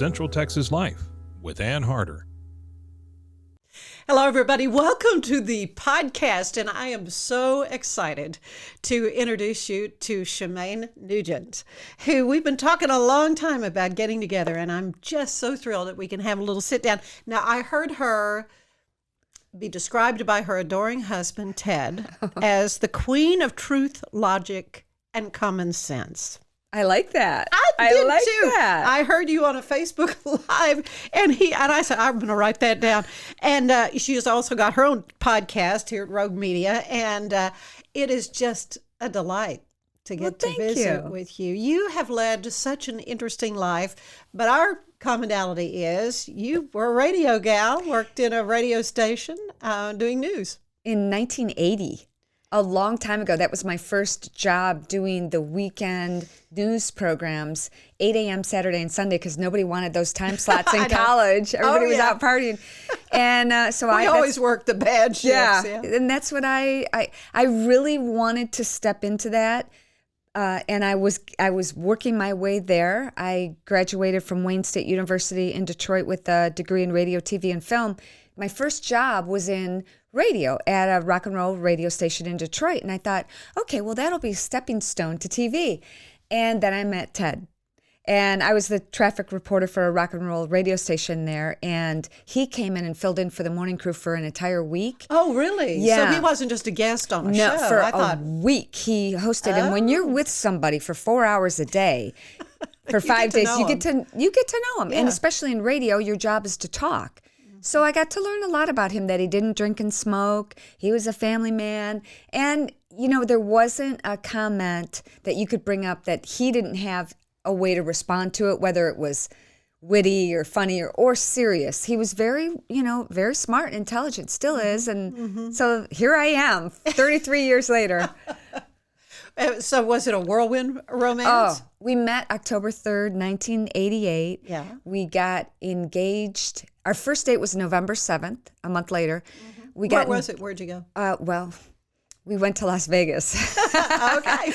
Central Texas Life with Ann Harder. Hello, everybody. Welcome to the podcast, and I am so excited to introduce you to Shemane Nugent, who we've been talking a long time about getting together, and I'm just so thrilled that we can have a little sit down. Now, I heard her be described by her adoring husband, Ted, as the queen of truth, logic, and common sense. I like that. I did like too. that. I heard you on a Facebook Live, and I said, I'm going to write that down. And she has also got her own podcast here at Rogue Media, and it is just a delight to get to visit with you. You have led such an interesting life, but our commonality is you were a radio gal, worked in a radio station doing news. In 1980, a long time ago, that was my first job doing the weekend news programs, 8 a.m. Saturday and Sunday, because nobody wanted those time slots in college. Everybody was out partying. And so I always worked the bad shifts. Yeah, and that's what I really wanted to step into that. And I was working my way there. I graduated from Wayne State University in Detroit with a degree in radio, TV, and film. My first job was in radio at a rock and roll radio station in Detroit. And I thought, okay, well, that'll be a stepping stone to TV. And then I met Ted. And I was the traffic reporter for a rock and roll radio station there. And he came in and filled in for the morning crew for an entire week. Oh, really? Yeah. So he wasn't just a guest on a show. No, for a week he hosted. And when you're with somebody for 4 hours a day, for 5 days, you get to know him. Yeah. And especially in radio, your job is to talk. So I got to learn a lot about him, that he didn't drink and smoke. He was a family man. And, you know, there wasn't a comment that you could bring up that he didn't have a way to respond to it, whether it was witty or funny or serious. He was very smart and intelligent, still is. And so here I am, 33 years later. So was it a whirlwind romance? Oh, we met October 3rd, 1988. Yeah. We got engaged. Our first date was November 7th, a month later. Mm-hmm. Where was it? Where'd you go? Well, we went to Las Vegas. Okay.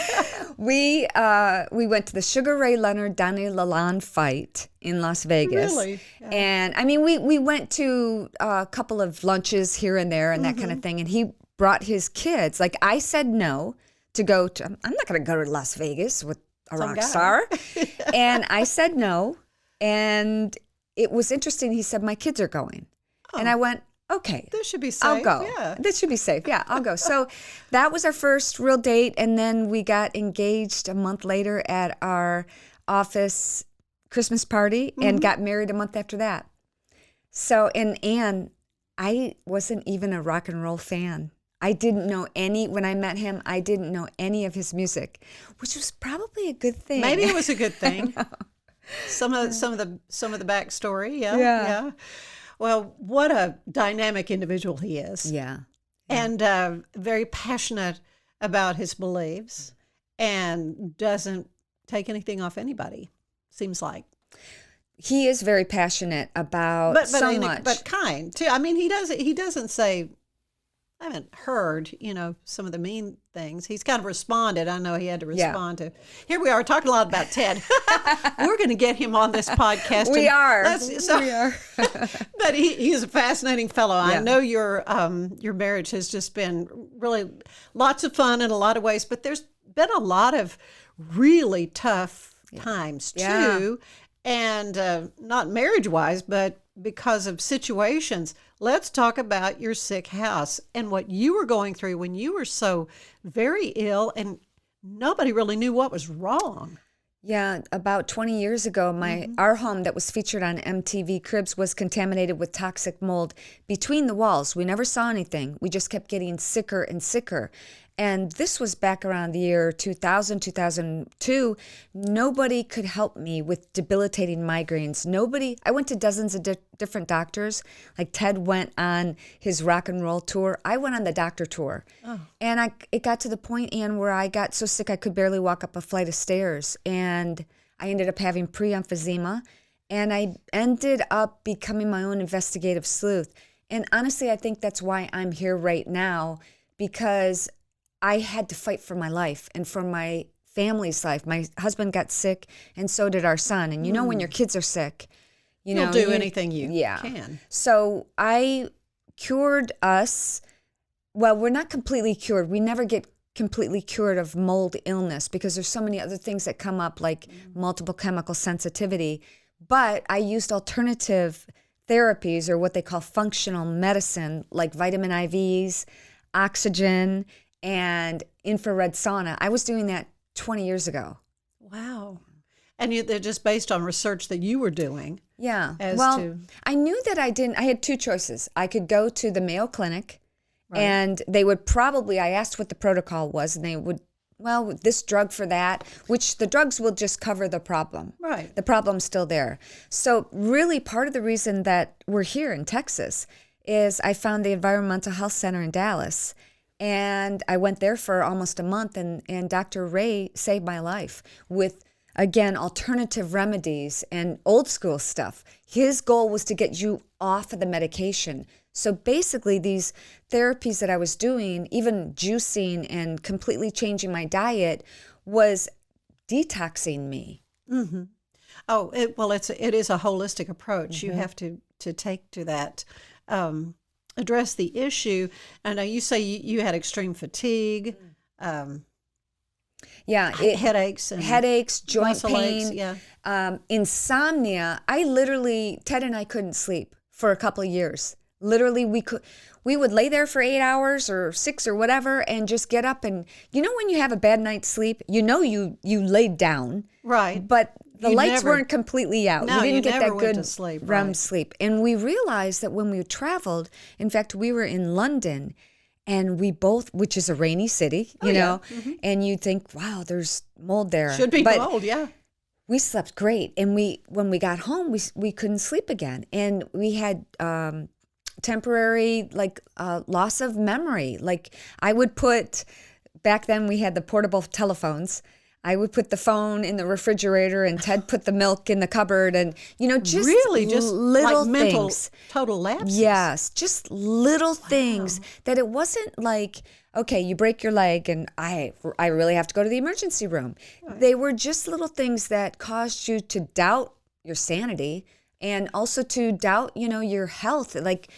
We went to the Sugar Ray Leonard, Donnie Lalonde fight in Las Vegas. Really? Yeah. And I mean, we went to a couple of lunches here and there and that kind of thing. And he brought his kids. Like, I said no to go to, I'm not going to go to Las Vegas with a rock star. And I said no. And it was interesting. He said, my kids are going. Oh. And I went, okay. This should be safe. I'll go. Yeah. This should be safe. Yeah, I'll go. So that was our first real date. And then we got engaged a month later at our office Christmas party and got married a month after that. So, and I wasn't even a rock and roll fan. I didn't know when I met him, I didn't know any of his music, which was probably a good thing. Maybe it was a good thing. Some of the backstory. Yeah. Well, what a dynamic individual he is. Yeah. And very passionate about his beliefs and doesn't take anything off anybody, seems like. He is very passionate about much. But kind, too. I mean, he doesn't say, I haven't heard, some of the mean things. He's kind of responded. I know he had to respond to. Here we are talking a lot about Ted. We're going to get him on this podcast. We are. But he is a fascinating fellow. Yeah. I know your marriage has just been really lots of fun in a lot of ways, but there's been a lot of really tough times too. And not marriage-wise, but because of situations. Let's talk about your sick house and what you were going through when you were so very ill and nobody really knew what was wrong. Yeah, about 20 years ago, our home that was featured on MTV Cribs was contaminated with toxic mold between the walls. We never saw anything. We just kept getting sicker and sicker. And this was back around the year 2000, 2002. Nobody could help me with debilitating migraines. I went to dozens of different doctors. Like Ted went on his rock and roll tour. I went on the doctor tour. Oh. And it got to the point, Ann, where I got so sick I could barely walk up a flight of stairs. And I ended up having pre-emphysema. And I ended up becoming my own investigative sleuth. And honestly, I think that's why I'm here right now, because I had to fight for my life and for my family's life. My husband got sick, and so did our son. And you know when your kids are sick, You'll do anything you can. So I cured us. Well, we're not completely cured. We never get completely cured of mold illness because there's so many other things that come up like multiple chemical sensitivity. But I used alternative therapies or what they call functional medicine, like vitamin IVs, oxygen, and infrared sauna. I was doing that 20 years ago. Wow. And they're just based on research that you were doing. Yeah. I knew that I had two choices. I could go to the Mayo Clinic and they would probably, I asked what the protocol was, and they would, well, this drug for that, which the drugs will just cover the problem. Right. The problem's still there. So really part of the reason that we're here in Texas is I found the Environmental Health Center in Dallas. And I went there for almost a month, and Dr. Ray saved my life with, again, alternative remedies and old school stuff. His goal was to get you off of the medication. So basically these therapies that I was doing, even juicing and completely changing my diet, was detoxing me. Mm-hmm. Oh, it is a holistic approach. Mm-hmm. You have to take to that, address the issue. I know you say you had extreme fatigue. Headaches, joint pain, aches, insomnia. Ted and I couldn't sleep for a couple of years. Literally, we would lay there for 8 hours or 6 or whatever, and just get up and when you have a bad night's sleep, you laid down, right? But the lights weren't completely out. No, you didn't get that good sleep, REM sleep. And we realized that when we traveled, in fact, we were in London. And we both, which is a rainy city, you know, and you think, wow, there's mold there. Should be mold, yeah. We slept great. And when we got home, we couldn't sleep again. And we had temporary, loss of memory. Like I would back then we had the portable telephones. I would put the phone in the refrigerator and Ted put the milk in the cupboard and, just little like mental, things. Total lapses. Yes, just little things that it wasn't like, okay, you break your leg and I really have to go to the emergency room. Right. They were just little things that caused you to doubt your sanity and also to doubt, your health. Like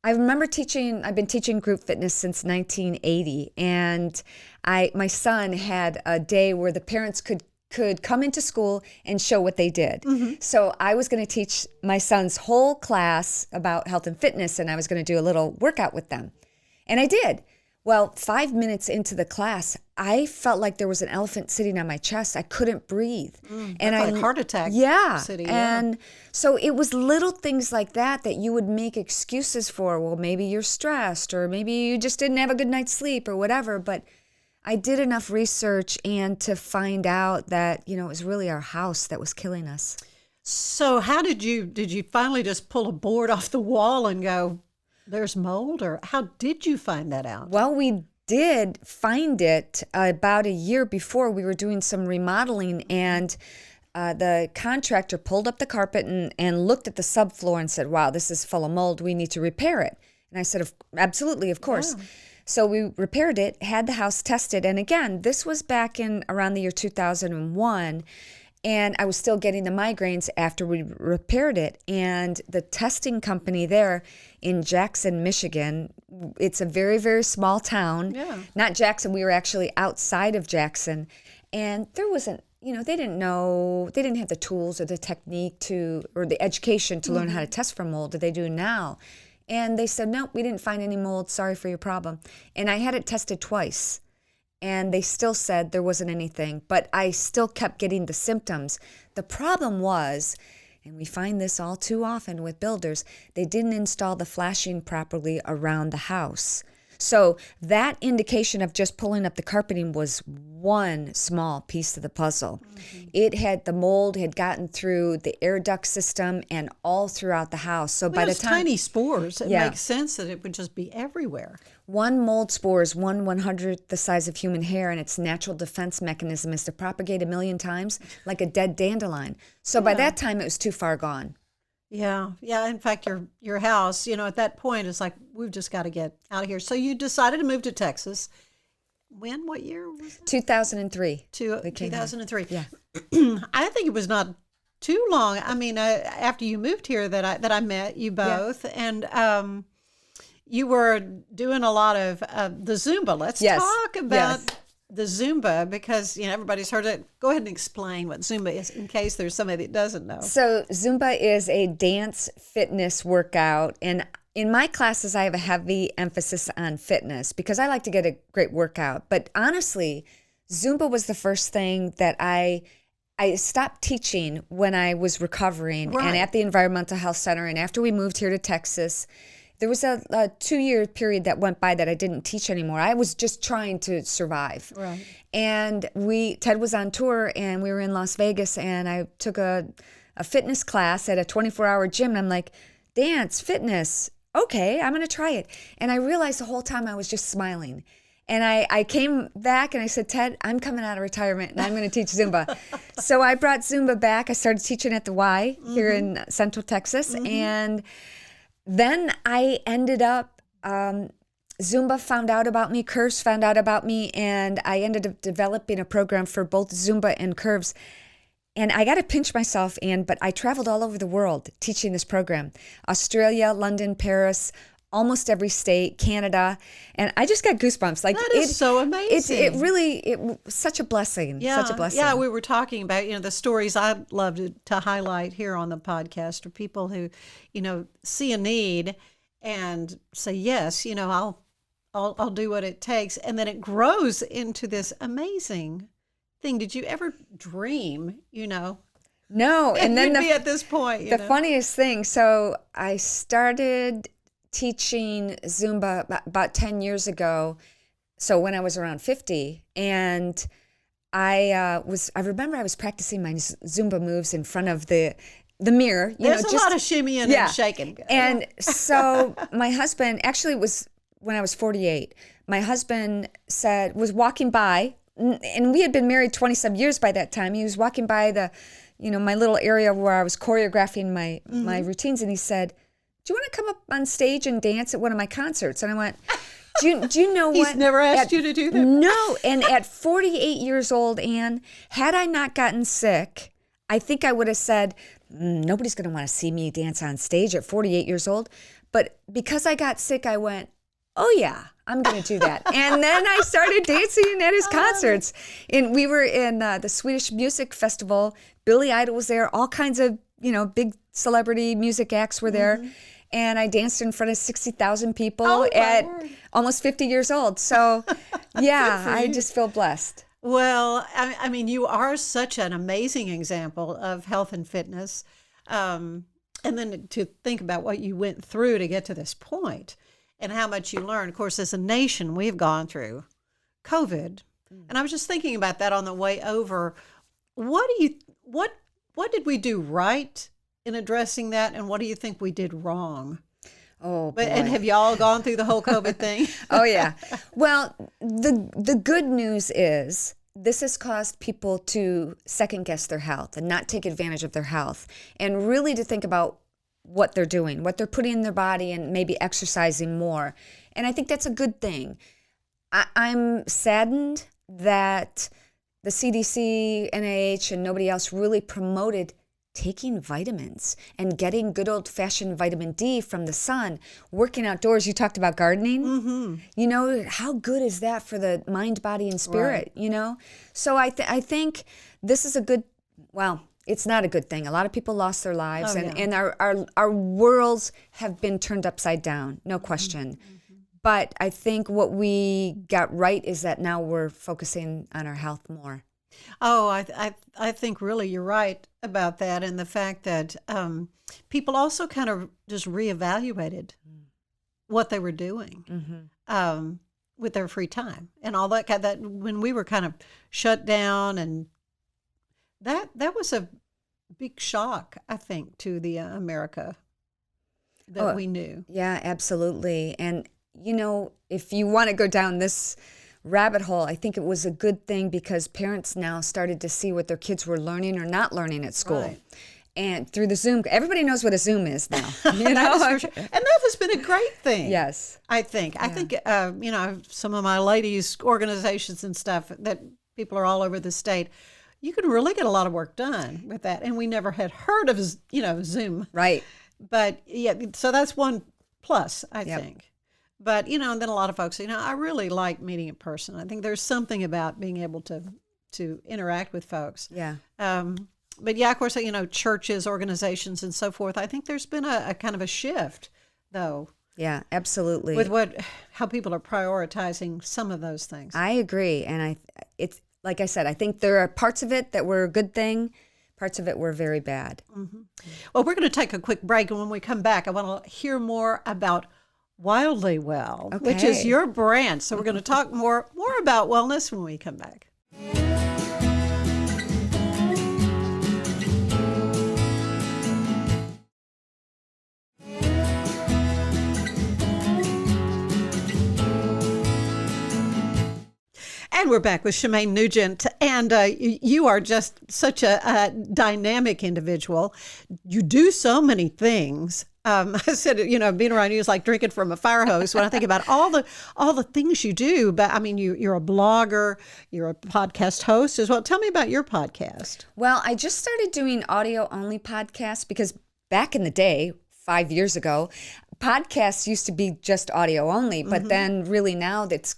I remember I've been teaching group fitness since 1980, and my son had a day where the parents could come into school and show what they did. Mm-hmm. So I was going to teach my son's whole class about health and fitness, and I was going to do a little workout with them. And I did. Well, 5 minutes into the class, I felt like there was an elephant sitting on my chest. I couldn't breathe. And like heart attack. Yeah. City, and so it was little things like that you would make excuses for. Well, maybe you're stressed, or maybe you just didn't have a good night's sleep or whatever. But I did enough research and to find out that, it was really our house that was killing us. So how did you finally just pull a board off the wall and go, there's mold? Or how did you find that out? Well, we did find it about a year before. We were doing some remodeling, and the contractor pulled up the carpet and looked at the subfloor and said, wow, this is full of mold. We need to repair it. And I said, absolutely, of course. Yeah. So we repaired it, had the house tested. And again, this was back in around the year 2001. And I was still getting the migraines after we repaired it. And the testing company there in Jackson, Michigan, it's a very, very small town. Yeah. Not Jackson, we were actually outside of Jackson. And there wasn't, they didn't have the tools or the technique or the education to learn how to test for mold that they do now. And they said, no, we didn't find any mold. Sorry for your problem. And I had it tested twice. And they still said there wasn't anything, but I still kept getting the symptoms. The problem was, and we find this all too often with builders, they didn't install the flashing properly around the house. So that indication of just pulling up the carpeting was one small piece of the puzzle. Mm-hmm. The mold had gotten through the air duct system and all throughout the house. So by the time tiny spores, it makes sense that it would just be everywhere. One mold spore is 1/100th the size of human hair, and its natural defense mechanism is to propagate 1,000,000 times like a dead dandelion. So by that time, it was too far gone. Yeah. In fact, your house, at that point, it's like, we've just got to get out of here. So you decided to move to Texas. When? What year was it? 2003. 2003. Yeah. I think it was not too long. I mean, after you moved here, that I met you both, and you were doing a lot of the Zumba. Let's talk about the Zumba, because everybody's heard it. Go ahead and explain what Zumba is, in case there's somebody that doesn't know. So Zumba is a dance fitness workout, and in my classes, I have a heavy emphasis on fitness because I like to get a great workout. But honestly, Zumba was the first thing that I stopped teaching when I was recovering and at the Environmental Health Center. And after we moved here to Texas, there was a 2-year period that went by that I didn't teach anymore. I was just trying to survive. Right. And Ted was on tour, and we were in Las Vegas, and I took a fitness class at a 24-hour gym. And I'm like, dance, fitness, okay, I'm going to try it. And I realized the whole time I was just smiling. And I came back and I said, Ted, I'm coming out of retirement and I'm going to teach Zumba. So I brought Zumba back. I started teaching at the Y here in Central Texas. And then I ended up, Zumba found out about me, Curves found out about me, and I ended up developing a program for both Zumba and Curves. And I got to pinch myself, but I traveled all over the world teaching this program. Australia, London, Paris, almost every state, Canada, and I just got goosebumps. Like, that is so amazing. It was such a blessing. Yeah, such a blessing. Yeah, we were talking about the stories I'd love to highlight here on the podcast are people who, see a need and say yes. I'll do what it takes, and then it grows into this amazing thing. Did you ever dream? No, and then be at this point. The funniest thing. So I started teaching Zumba about 10 years ago, so when I was around 50, and I remember I was practicing my Zumba moves in front of the mirror. There's a lot of shimmying and shaking. And so my husband, actually it was when I was 48, my husband was walking by, and we had been married 27 years by that time. He was walking by my little area where I was choreographing my routines, and he said, do you want to come up on stage and dance at one of my concerts? And I went, do you know what? He's never asked you to do that? No. And at 48 years old, Ann, had I not gotten sick, I think I would have said, nobody's going to want to see me dance on stage at 48 years old. But because I got sick, I went, oh yeah, I'm going to do that. And then I started dancing at his concerts. And we were in the Swedish Music Festival. Billy Idol was there. All kinds of, big celebrity music acts were there. And I danced in front of 60,000 people at almost 50 years old. So, yeah, I just feel blessed. Well, I mean, you are such an amazing example of health and fitness. And then to think about what you went through to get to this point and how much you learned. Of course, as a nation, we've gone through COVID. And I was just thinking about that on the way over. What did we do right in addressing that, and what do you think we did wrong? Oh, boy. And have y'all gone through the whole COVID thing? Oh, yeah. Well, the good news is this has caused people to second guess their health and not take advantage of their health, and really to think about what they're doing, what they're putting in their body, and maybe exercising more. And I think that's a good thing. I'm saddened that the CDC, NIH, and nobody else really promoted taking vitamins and getting good old-fashioned vitamin D from the sun, working outdoors. You talked about gardening. How good is that for the mind, body, and spirit, So I think this is a good, well, it's not a good thing. A lot of people lost their lives, and our worlds have been turned upside down, no question. But I think what we got right is that now we're focusing on our health more. Oh, I think really you're right about that, and the fact that people also kind of just reevaluated what they were doing with their free time and all that. That when we were kind of shut down, and that was a big shock, I think, to the America that we knew. Yeah, absolutely. And if you want to go down this rabbit hole, I think it was a good thing because parents now started to see what their kids were learning or not learning at school. Right. And through the Zoom, everybody knows what a Zoom is now. That is for sure. And that has been a great thing. Yes. I think. Yeah. I think, some of my ladies' organizations and stuff that people are all over the state, you can really get a lot of work done with that. And we never had heard of, Zoom. Right. But yeah, so that's one plus, I think. But, and then a lot of folks say, I really like meeting in person. I think there's something about being able to interact with folks. Yeah. But yeah, of course, churches, organizations, and so forth. I think there's been a kind of a shift, though. Yeah, absolutely. With how people are prioritizing some of those things. I agree. And it's like I said, I think there are parts of it that were a good thing. Parts of it were very bad. Mm-hmm. Well, we're going to take a quick break. And when we come back, I want to hear more about Wildly Well, which is your brand. So we're going to talk more about wellness when we come back. And we're back with Shemane Nugent, and you are just such a dynamic individual. You do so many things. I said, being around you is like drinking from a fire hose when I think about all the things you do. But I mean, you're a blogger, you're a podcast host as well. Tell me about your podcast. Well, I just started doing audio only podcasts because back in the day, 5 years ago, podcasts used to be just audio only, but then really now that's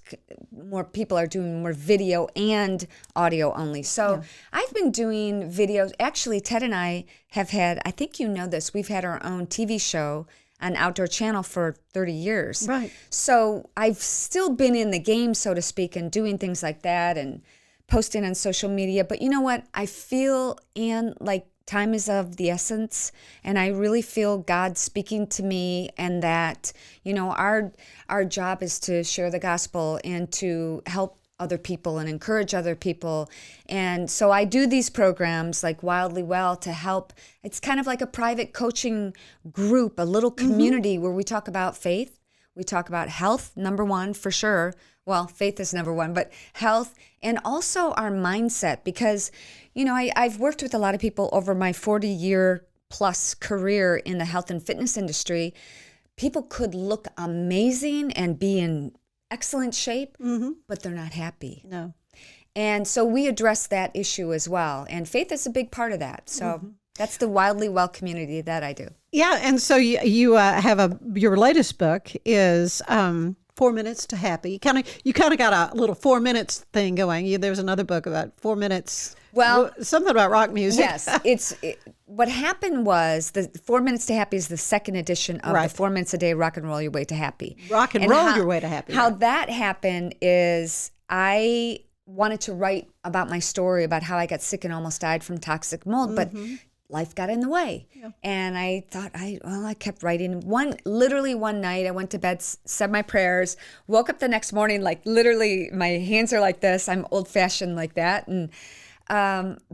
more people are doing more video and audio only. So I've been doing videos. Actually, Ted and I have had, I think you know this, we've had our own TV show on Outdoor Channel for 30 years. Right. So I've still been in the game, so to speak, and doing things like that and posting on social media. But you know what? I feel, Anne, like time is of the essence, and I really feel God speaking to me, and that, our job is to share the gospel and to help other people and encourage other people. And so I do these programs like Wildly Well to help. It's kind of like a private coaching group, a little community where we talk about faith, we talk about health, number one, for sure. Well, faith is number one, but health, and also our mindset, because I've worked with a lot of people over my 40-year plus career in the health and fitness industry. People could look amazing and be in excellent shape, but they're not happy. No. And so we address that issue as well. And faith is a big part of that. So that's the Wildly Well community that I do. Yeah, and so you have your latest book is 4 Minutes to Happy. You kind of got a little 4 minutes thing going. There's another book about 4 minutes. Well, something about rock music. Yes, what happened was the 4 Minutes to Happy is the second edition of the 4 Minutes a Day Rock and Roll Your Way to Happy. Rock and roll your way to happy. How that happened is I wanted to write about my story about how I got sick and almost died from toxic mold, but life got in the way. Yeah. And I thought, I kept writing. Literally one night I went to bed, said my prayers, woke up the next morning, like literally my hands are like this. I'm old fashioned like that. And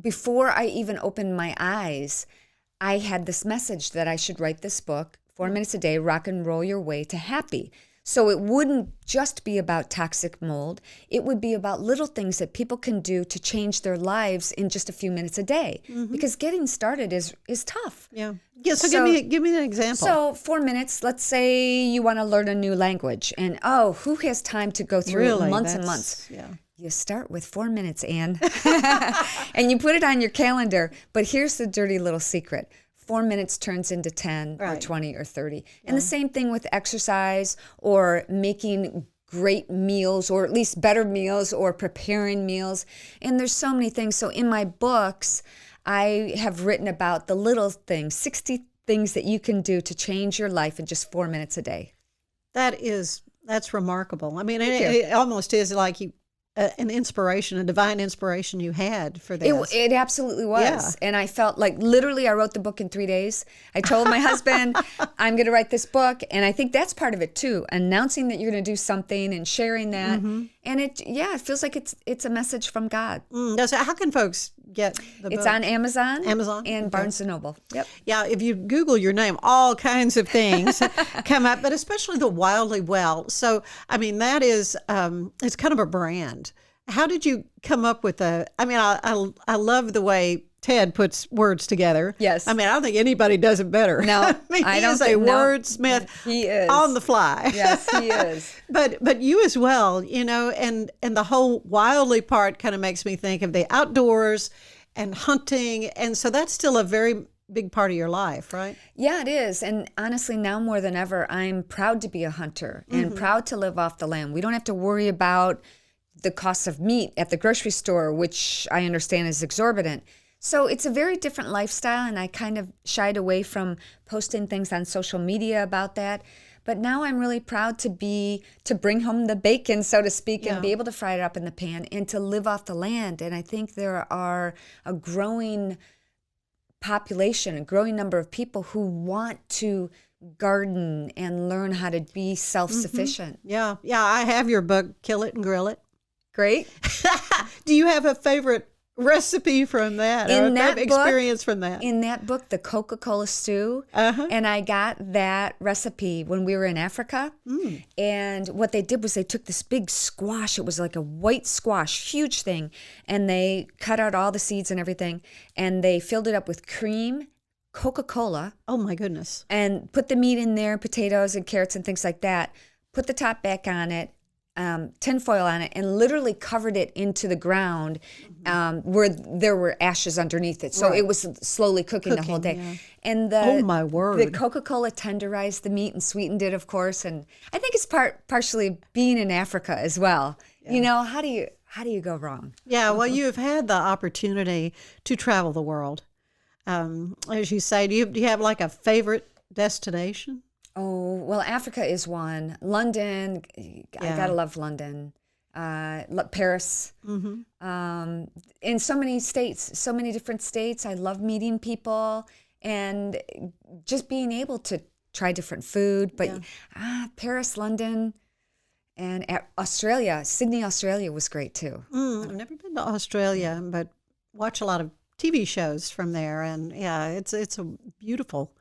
before I even opened my eyes, I had this message that I should write this book, 4 Minutes a Day, Rock and Roll Your Way to Happy. So it wouldn't just be about toxic mold. It would be about little things that people can do to change their lives in just a few minutes a day. Because getting started is tough. Yeah. So give me an example. So 4 minutes, let's say you want to learn a new language. And who has time to go through months and months? Yeah. You start with 4 minutes, Anne. And you put it on your calendar. But here's the dirty little secret. 4 minutes turns into 10 or 20 or 30. And the same thing with exercise or making great meals, or at least better meals, or preparing meals. And there's so many things. So in my books, I have written about the little things, 60 things that you can do to change your life in just 4 minutes a day. That's remarkable. I mean, it almost is like an inspiration, a divine inspiration you had for this. It absolutely was. Yeah. And I felt like literally I wrote the book in 3 days. I told my husband, I'm going to write this book. And I think that's part of it too, announcing that you're going to do something and sharing that. And it feels like it's a message from God. So how can folks get the book? It's on Amazon and Barnes & Noble. Yep. Yeah, if you Google your name, all kinds of things come up, but especially the Wildly Well. So, I mean, that is, it's kind of a brand. How did you come up with I love the way Ted puts words together. Yes. I mean, I don't think anybody does it better. No, he is a wordsmith. He is. On the fly. Yes, he is. But you as well, and the whole wildly part kind of makes me think of the outdoors and hunting. And so that's still a very big part of your life, right? Yeah, it is. And honestly, now more than ever, I'm proud to be a hunter and proud to live off the land. We don't have to worry about the cost of meat at the grocery store, which I understand is exorbitant. So it's a very different lifestyle, and I kind of shied away from posting things on social media about that. But now I'm really proud to bring home the bacon, so to speak, and be able to fry it up in the pan and to live off the land. And I think there are a growing population, a growing number of people who want to garden and learn how to be self-sufficient. Yeah. I have your book, Kill It and Grill It. Great. Do you have a favorite recipe from that, or a favorite experience from that? In that book, the Coca-Cola stew, and I got that recipe when we were in Africa. And what they did was they took this big squash. It was like a white squash, huge thing, and they cut out all the seeds and everything, and they filled it up with cream, Coca-Cola. Oh my goodness! And put the meat in there, potatoes and carrots and things like that. Put the top back on it. Tinfoil on it, and literally covered it into the ground where there were ashes underneath it. So it was slowly cooking the whole day. Yeah. And Oh my word! The Coca-Cola tenderized the meat and sweetened it, of course. And I think it's partially being in Africa as well. Yeah. You know, how do you go wrong? Yeah, well, you've had the opportunity to travel the world. As you say, do you have like a favorite destination? Oh, well, Africa is one. London, I gotta love London. Paris. In so many states, so many different states. I love meeting people and just being able to try different food. But Paris, London, and Australia. Sydney, Australia was great too. I've never been to Australia, but watch a lot of TV shows from there. And yeah, it's a beautiful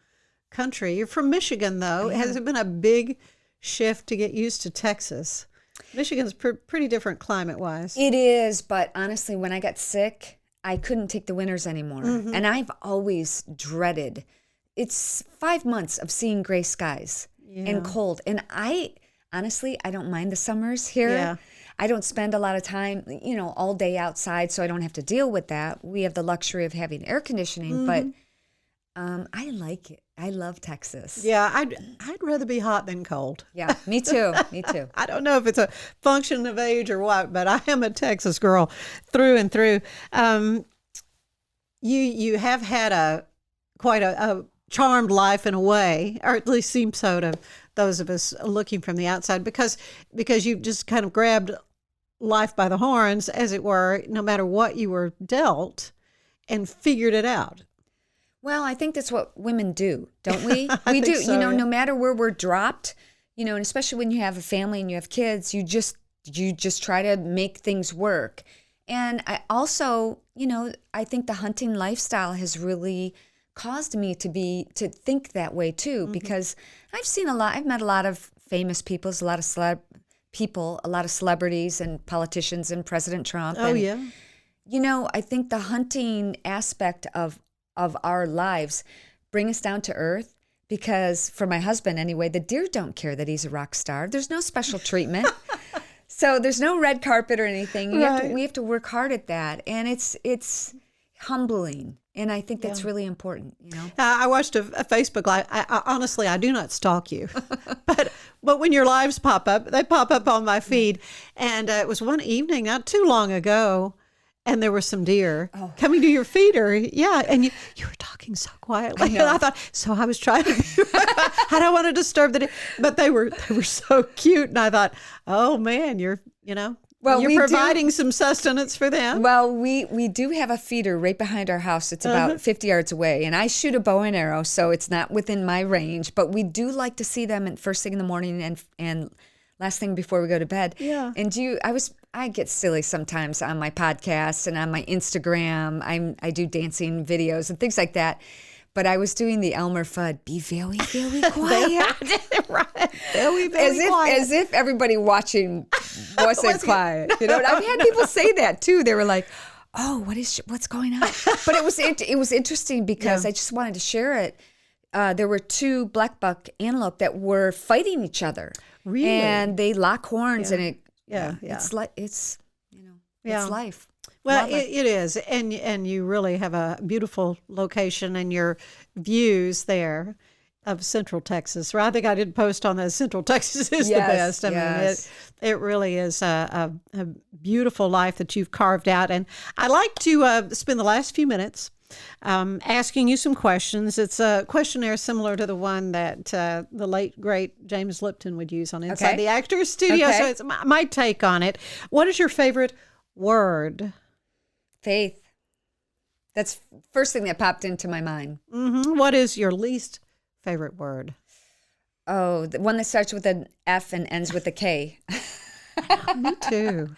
country. You're from Michigan, though. Has it been a big shift to get used to Texas? Michigan's pretty different climate-wise. It is, but honestly, when I got sick, I couldn't take the winters anymore. And I've always dreaded. It's 5 months of seeing gray skies and cold. And I don't mind the summers here. Yeah. I don't spend a lot of time, all day outside, so I don't have to deal with that. We have the luxury of having air conditioning, but I like it. I love Texas. Yeah, I'd rather be hot than cold. Yeah, me too. Me too. I don't know if it's a function of age or what, but I am a Texas girl through and through. You have had quite a charmed life in a way, or at least seems so to those of us looking from the outside, because you've just kind of grabbed life by the horns, as it were, no matter what you were dealt, and figured it out. Well, I think that's what women do, don't we? We do. So, no matter where we're dropped, and especially when you have a family and you have kids, you just try to make things work. And I also, I think the hunting lifestyle has really caused me to think that way too, because I've met a lot of famous people, a lot of a lot of celebrities and politicians and President Trump. Oh, yeah. I think the hunting aspect of our lives bring us down to earth, because for my husband anyway, the deer don't care that he's a rock star. There's no special treatment. So there's no red carpet or anything. We have to work hard at that. And it's humbling. And I think that's really important, I watched a Facebook Live. I honestly, I do not stalk you. but when your lives pop up, they pop up on my feed. And it was one evening not too long ago, and there were some deer coming to your feeder. Yeah, and you were talking so quietly. And I thought, so I was trying to, I don't want to disturb the deer. But they were so cute. And I thought, oh man, you're providing some sustenance for them. Well, we do have a feeder right behind our house. It's about 50 yards away. And I shoot a bow and arrow, so it's not within my range. But we do like to see them first thing in the morning and last thing before we go to bed. Yeah. And I get silly sometimes on my podcast and on my Instagram. I do dancing videos and things like that. But I was doing the Elmer Fudd, be very, very quiet. Right. Very, very quiet. As if everybody watching wasn't quiet. I've had people say that too. They were like, oh, what's going on? But it was interesting because I just wanted to share it. There were two black buck antelope that were fighting each other. Really? And they lock horns, and it's life. Well, Love it. it is, and you really have a beautiful location, and your views there of Central Texas. Right? I think I did post on that. Central Texas is the Yes, best. I mean, yes. it really is a beautiful life that you've carved out. And I like to spend the last few minutes asking you some questions. It's a questionnaire similar to the one that the late, great James Lipton would use on Inside Okay. the Actors Studio. Okay. So it's my take on it. What is your favorite word? Faith. That's first thing that popped into my mind. What is your least favorite word? Oh, the one that starts with an F and ends with a K. Me too.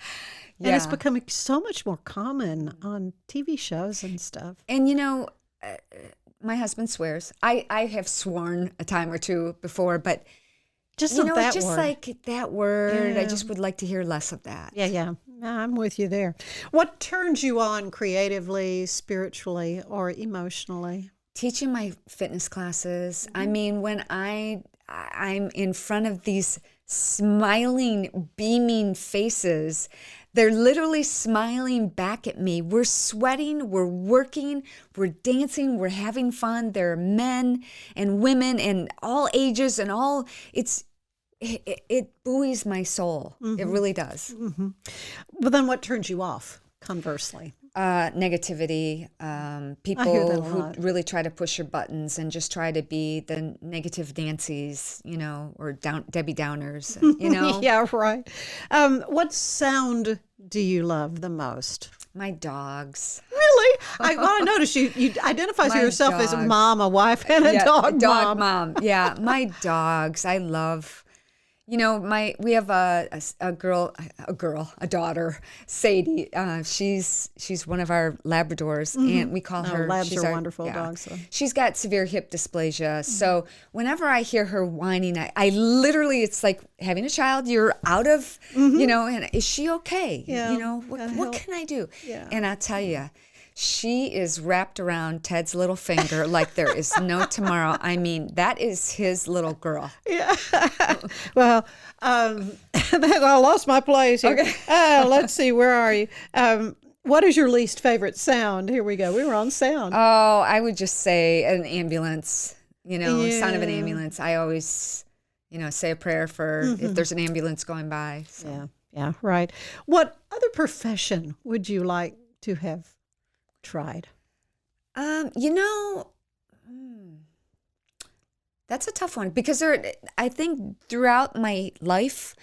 And it's Yeah. becoming so much more common on TV shows and stuff. And my husband swears. I have sworn a time or two before, but Just not that just word. like that word, I Yeah. just would like to hear less of that. Yeah. No, I'm with you there. What turns you on creatively, spiritually, or emotionally? Teaching my fitness classes. I mean, when I'm in front of these smiling, beaming faces, they're literally smiling back at me. We're sweating, we're working, we're dancing, we're having fun. There are men and women and all ages and all. It buoys my soul. It really does. But then what turns you off, conversely? Negativity, hear people that a who lot. really try to push your buttons and just try to be the negative Nancy's, or Debbie Downers, Yeah, right. What sound do you love the most? My dogs. Really? I noticed you identify My yourself as a dogs. mom, a wife, and a dog mom. mom. Yeah, my dogs. I love. We have a daughter, Sadie. She's one of our Labradors, and we call her. Labs she's are wonderful dogs, so. She's got severe hip dysplasia, so whenever I hear her whining, I literally, it's like having a child. You're out of, and is she okay? Yeah, What gotta help. can I do? Yeah. And I'll tell you. She is wrapped around Ted's little finger like there is no tomorrow. I mean, that is his little girl. Yeah. Well, I lost my place here. Okay. Let's see. Where are you? What is your least favorite sound? Here we go. We were on sound. Oh, I would just say an ambulance, sound of an Yeah. ambulance. I always, say a prayer for if there's an ambulance going by. So. Yeah, right. What other profession would you like to have tried? That's a tough one because I think throughout my life,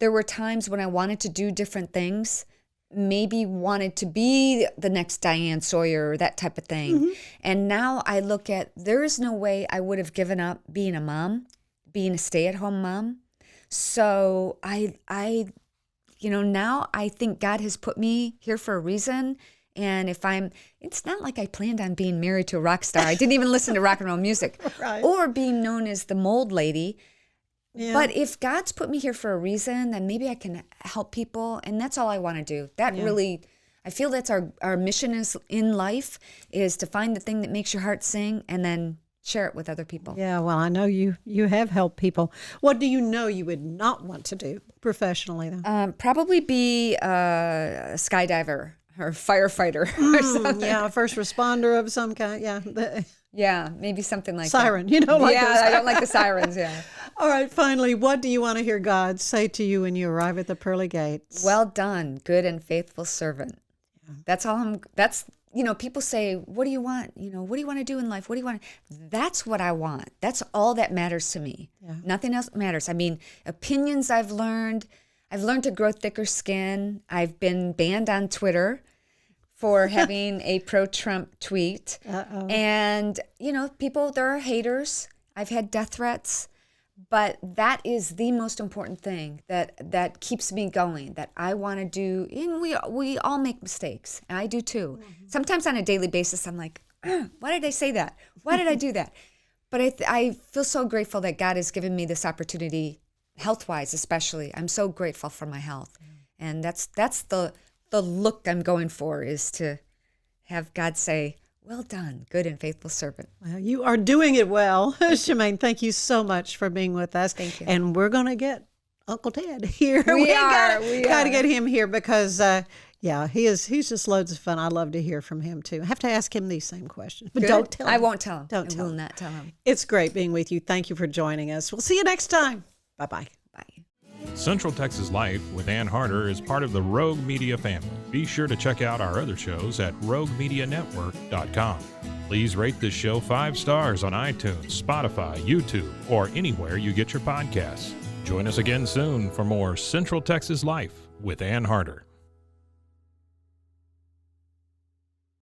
there were times when I wanted to do different things, maybe wanted to be the next Diane Sawyer or that type of thing. And now I look at, there is no way I would have given up being a mom, being a stay-at-home mom. So now I think God has put me here for a reason. And it's not like I planned on being married to a rock star. I didn't even listen to rock and roll music Right. or being known as the mold lady. Yeah. But if God's put me here for a reason, then maybe I can help people. And that's all I want to do. That really, I feel that's our mission is in life is to find the thing that makes your heart sing and then share it with other people. Yeah, well, I know you have helped people. What do you know you would not want to do professionally, though? Probably be a skydiver or firefighter or something. Yeah, a first responder of some kind. Yeah. Yeah, maybe something like Siren, that. you know, like yeah, those. I don't like the sirens, yeah. All right, finally, what do you want to hear God say to you when you arrive at the pearly gates? Well done, good and faithful servant. That's all people say, what do you want? What do you want to do in life? What do you want? That's what I want. That's all that matters to me. Yeah. Nothing else matters. I mean, opinions I've learned to grow thicker skin. I've been banned on Twitter for having a pro-Trump tweet. Uh-oh. And, people, there are haters. I've had death threats. But that is the most important thing that keeps me going, that I want to do. And we all make mistakes. And I do too. Sometimes on a daily basis, I'm like, why did I say that? Why did I do that? But I feel so grateful that God has given me this opportunity, health-wise especially. I'm so grateful for my health. And that's the look I'm going for, is to have God say, well done, good and faithful servant. Well, you are doing it well. Shemane, thank you so much for being with us. Thank you. And we're going to get Uncle Ted here. We got to are. get him here because Yeah, he's just loads of fun. I love to hear from him too. I have to ask him these same questions, but Good. don't tell him. I won't tell him. Don't tell I will him. not tell him. It's great being with you. Thank you for joining us. We'll see you next time. Bye-bye. Bye. Central Texas Life with Ann Harder is part of the Rogue Media family. Be sure to check out our other shows at roguemedianetwork.com. Please rate this show 5 stars on iTunes, Spotify, YouTube, or anywhere you get your podcasts. Join us again soon for more Central Texas Life with Ann Harder.